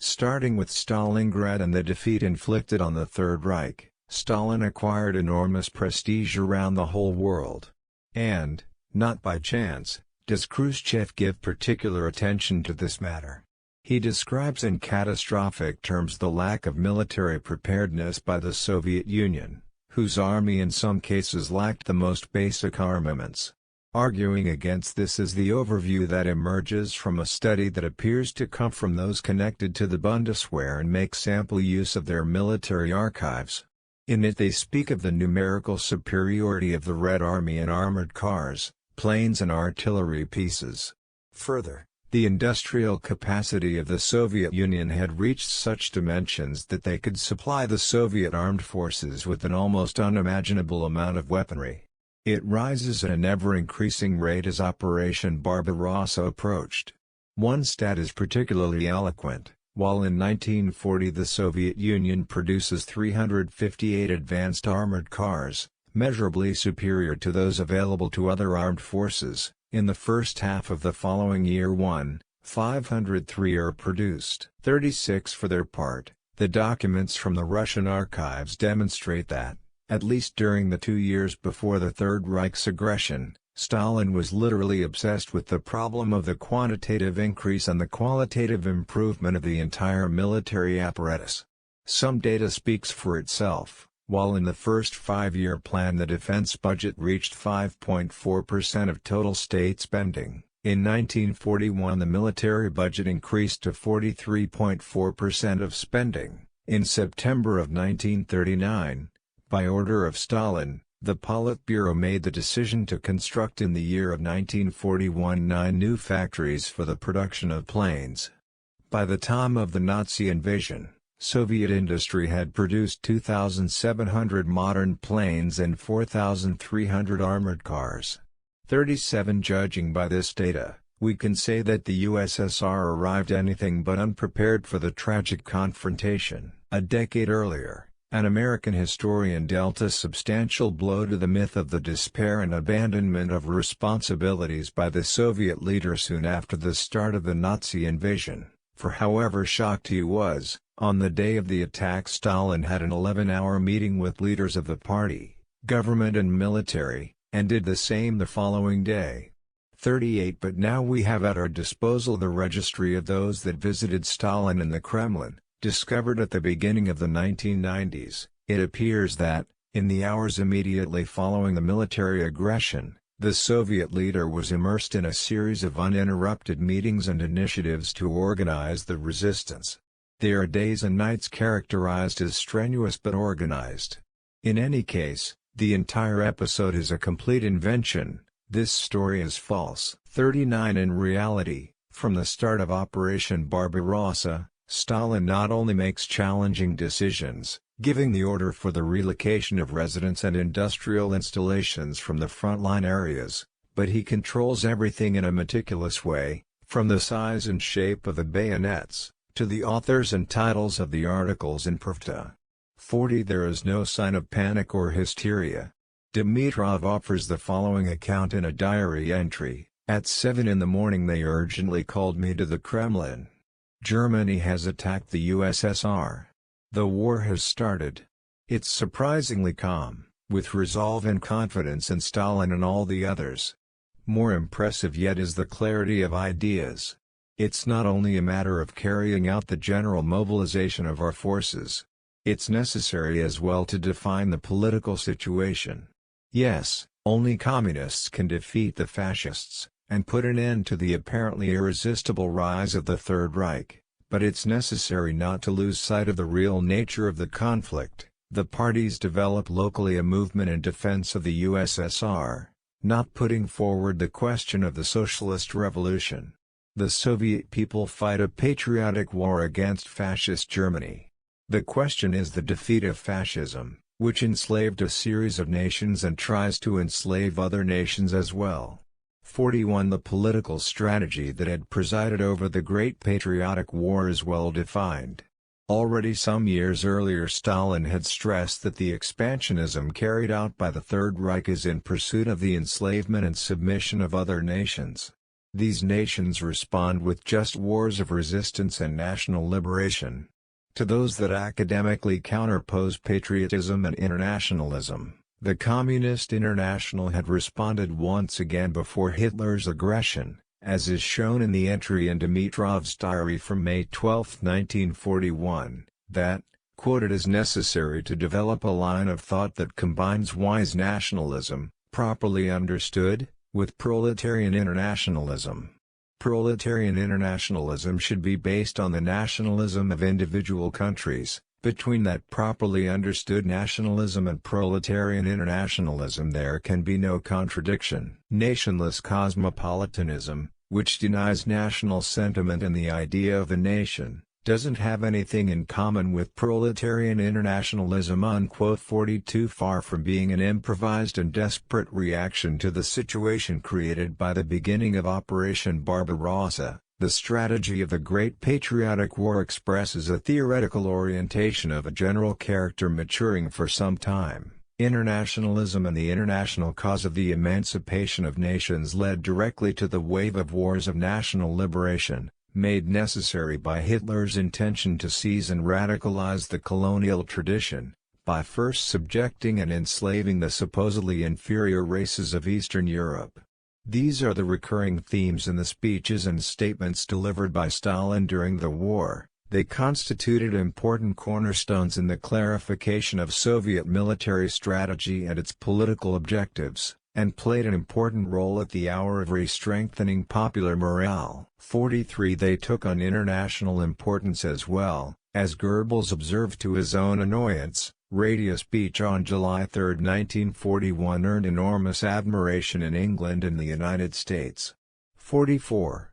Starting with Stalingrad and the defeat inflicted on the Third Reich, Stalin acquired enormous prestige around the whole world. And, not by chance, does Khrushchev give particular attention to this matter. He describes in catastrophic terms the lack of military preparedness by the Soviet Union, whose army in some cases lacked the most basic armaments. Arguing against this is the overview that emerges from a study that appears to come from those connected to the Bundeswehr and makes ample use of their military archives. In it they speak of the numerical superiority of the Red Army in armored cars, planes and artillery pieces. Further, the industrial capacity of the Soviet Union had reached such dimensions that they could supply the Soviet armed forces with an almost unimaginable amount of weaponry. It rises at an ever-increasing rate as Operation Barbarossa approached. One stat is particularly eloquent. While in 1940 the Soviet Union produces 358 advanced armored cars, measurably superior to those available to other armed forces, in the first half of the following year 503 are produced. 36 for their part. The documents from the Russian archives demonstrate that, at least during the 2 years before the Third Reich's aggression, Stalin was literally obsessed with the problem of the quantitative increase and the qualitative improvement of the entire military apparatus. Some data speaks for itself. While in the first 5-year plan the defense budget reached 5.4% of total state spending, in 1941 the military budget increased to 43.4% of spending. In September of 1939, by order of Stalin, the Politburo made the decision to construct in the year of 1941 9 new factories for the production of planes. By the time of the Nazi invasion, Soviet industry had produced 2,700 modern planes and 4,300 armored cars. 37 Judging by this data, we can say that the USSR arrived anything but unprepared for the tragic confrontation. A decade earlier, an American historian dealt a substantial blow to the myth of the despair and abandonment of responsibilities by the Soviet leader soon after the start of the Nazi invasion, for however shocked he was, on the day of the attack Stalin had an 11-hour meeting with leaders of the party, government and military, and did the same the following day. 38 But now we have at our disposal the registry of those that visited Stalin in the Kremlin. Discovered at the beginning of the 1990s, it appears that, in the hours immediately following the military aggression, the Soviet leader was immersed in a series of uninterrupted meetings and initiatives to organize the resistance. They are days and nights characterized as strenuous but organized. In any case, the entire episode is a complete invention. This story is false. 39 In reality, from the start of Operation Barbarossa, Stalin not only makes challenging decisions, giving the order for the relocation of residents and industrial installations from the frontline areas, but he controls everything in a meticulous way, from the size and shape of the bayonets, to the authors and titles of the articles in Pravda. 40 There is no sign of panic or hysteria. Dimitrov offers the following account in a diary entry: At 7 in the morning they urgently called me to the Kremlin. Germany has attacked the USSR. The war has started. It's surprisingly calm, with resolve and confidence in Stalin and all the others. More impressive yet is the clarity of ideas. It's not only a matter of carrying out the general mobilization of our forces. It's necessary as well to define the political situation. Yes, only communists can defeat the fascists, and put an end to the apparently irresistible rise of the Third Reich, but it's necessary not to lose sight of the real nature of the conflict. The parties develop locally a movement in defense of the USSR, not putting forward the question of the socialist revolution. The Soviet people fight a patriotic war against fascist Germany. The question is the defeat of fascism, which enslaved a series of nations and tries to enslave other nations as well. 41 The political strategy that had presided over the Great Patriotic War is well defined. Already some years earlier Stalin had stressed that the expansionism carried out by the Third Reich is in pursuit of the enslavement and submission of other nations. These nations respond with just wars of resistance and national liberation. To those that academically counterpose patriotism and internationalism, the Communist International had responded once again before Hitler's aggression, as is shown in the entry in Dimitrov's diary from May 12, 1941, that, quote, "It is necessary to develop a line of thought that combines wise nationalism, properly understood, with proletarian internationalism. Proletarian internationalism should be based on the nationalism of individual countries. Between that properly understood nationalism and proletarian internationalism there can be no contradiction. Nationless cosmopolitanism, which denies national sentiment and the idea of the nation, doesn't have anything in common with proletarian internationalism." Unquote. 42 Far from being an improvised and desperate reaction to the situation created by the beginning of Operation Barbarossa, the strategy of the Great Patriotic War expresses a theoretical orientation of a general character maturing for some time. Internationalism and the international cause of the emancipation of nations led directly to the wave of wars of national liberation, made necessary by Hitler's intention to seize and radicalize the colonial tradition, by first subjecting and enslaving the supposedly inferior races of Eastern Europe. These are the recurring themes in the speeches and statements delivered by Stalin during the war. They constituted important cornerstones in the clarification of Soviet military strategy and its political objectives, and played an important role at the hour of re-strengthening popular morale. 43 They took on international importance as well, as Goebbels observed to his own annoyance. Radio speech on July 3, 1941 earned enormous admiration in England and the United States. 44.